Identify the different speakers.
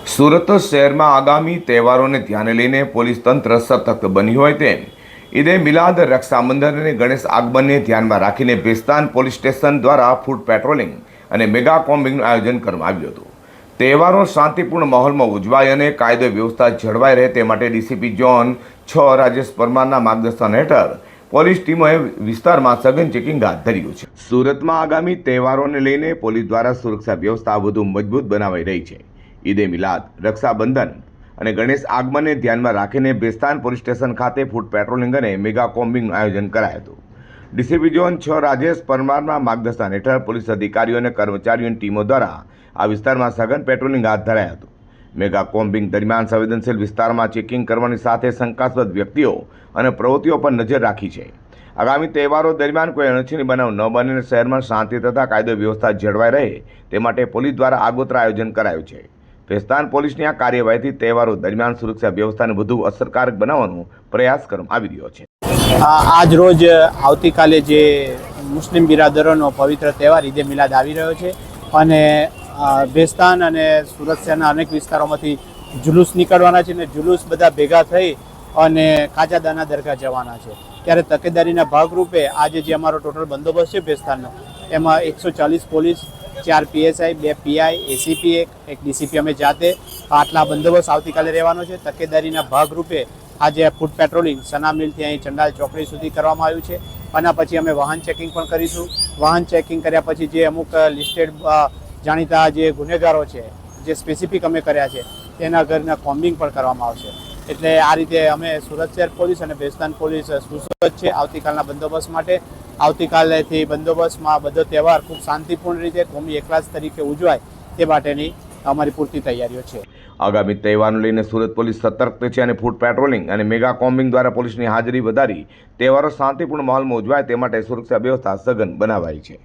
Speaker 1: સુરત શહેરમાં આગામી તહેવારોને ધ્યાને લઈને પોલીસ તંત્ર સતર્ક બન્યું હોય તેમ ઈદે મિલાદ, રક્ષાબંધન અને ગણેશ આગમનને ધ્યાનમાં રાખીને ભેસ્તાન પોલીસ સ્ટેશન દ્વારા ફૂડ પેટ્રોલિંગ અને મેગા કોમ્બિંગનું આયોજન કરવામાં આવ્યું હતું। તહેવારો શાંતિપૂર્ણ માહોલમાં ઉજવાય અને કાયદો વ્યવસ્થા જળવાઈ રહે તે માટે ડીસીપી ઝોન 6 રાજેશ પરમારના માર્ગદર્શન હેઠળ પોલીસ ટીમોએ વિસ્તારમાં સઘન ચેકિંગ હાથ ધર્યું છે। સુરતમાં આગામી તહેવારોને લઈને પોલીસ દ્વારા સુરક્ષા વ્યવસ્થા વધુ મજબૂત બનાવાઈ રહી છે। ઈદે મિલાદ, રક્ષાબંધન અને ગણેશ આગમનને ધ્યાનમાં રાખીને ભેસ્તાન પોલીસ સ્ટેશન ખાતે ફૂડ પેટ્રોલિંગ અને મેગા કોમ્બિંગનું આયોજન કરાયું હતું। ડીસીપી ઝોન 6 રાજેશ પરમારના માર્ગદર્શન હેઠળ પોલીસ અધિકારીઓ અને કર્મચારીઓની ટીમો દ્વારા આ વિસ્તારમાં સઘન પેટ્રોલિંગ હાથ ધરાયું હતું। મેગા કોમ્બિંગ દરમિયાન સંવેદનશીલ વિસ્તારમાં ચેકિંગ કરવાની સાથે શંકાસ્પદ વ્યક્તિઓ અને પ્રવૃત્તિઓ પર નજર રાખી છે। આગામી તહેવારો દરમિયાન કોઈ અનોખી બનાવ ન બને અને શહેરમાં શાંતિ તથા કાયદો વ્યવસ્થા જળવાઈ રહે તે માટે પોલીસ દ્વારા આગોતરા આયોજન કરાયું છે। ભેસ્તાન પોલીસની આ કાર્યવાહીથી તહેવારો દરમિયાન સુરક્ષા વ્યવસ્થાને વધુ અસરકારક બનાવવાનો પ્રયાસ કરવામાં આવી રહ્યો છે।
Speaker 2: આજ રોજ આવતીકાલે જે મુસ્લિમ બિરાદરોનો પવિત્ર તહેવાર ઈદે મિલાદ આવી રહ્યો છે અને ભેસ્તાન અને સુરત શહેરના અનેક વિસ્તારોમાંથી જુલુસ નીકળવાના છે અને જુલુસ બધા ભેગા થઈ અને કાજાદાના દરગાહ જવાના છે। ત્યારે તકેદારીના ભાગરૂપે આજે જે અમારો ટોટલ બંદોબસ્ત છે ભેસ્તાનનો એમાં 140 પોલીસ, 4 PSI, 2 PI, ACP, એક DCP અમે જાતે આટલા બંદોબસ્ત આવતીકાલે રહેવાનો છે। તકેદારીના ભાગરૂપે આજે ફૂડ પેટ્રોલિંગ સના મિલથી અહીં ચંડાલ ચોકડી સુધી કરવામાં આવ્યું છે। આના પછી અમે વાહન ચેકિંગ પણ કરીશું। વાહન ચેકિંગ કર્યા પછી જે અમુક લિસ્ટેડ જાણીતા જે ગુનેગારો છે જે સ્પેસિફિક અમે કર્યા છે તેના ઘરના કોમ્બિંગ પણ કરવામાં આવશે। એટલે આ રીતે અમે સુરત શહેર પોલીસ અને ભેસ્તાન પોલીસ સુસજ્જ છે આવતીકાલના બંદોબસ્ત માટે। આવતીકાલેથી બંદોબસ્તમાં બધો તહેવાર ખૂબ શાંતિપૂર્ણ રીતે કોમી એકલાસ તરીકે ઉજવાય તે માટેની અમારી પૂરતી તૈયારીઓ છે।
Speaker 1: આગામી તહેવારને લઈને સુરત પોલીસ સતર્ક છે અને ફૂડ પેટ્રોલિંગ અને મેગા કોમ્બિંગ દ્વારા પોલીસની હાજરી વધારી તહેવારો શાંતિપૂર્ણ માહોલમાં ઉજવાય તે માટે સુરક્ષા વ્યવસ્થા સઘન બનાવાઈ છે।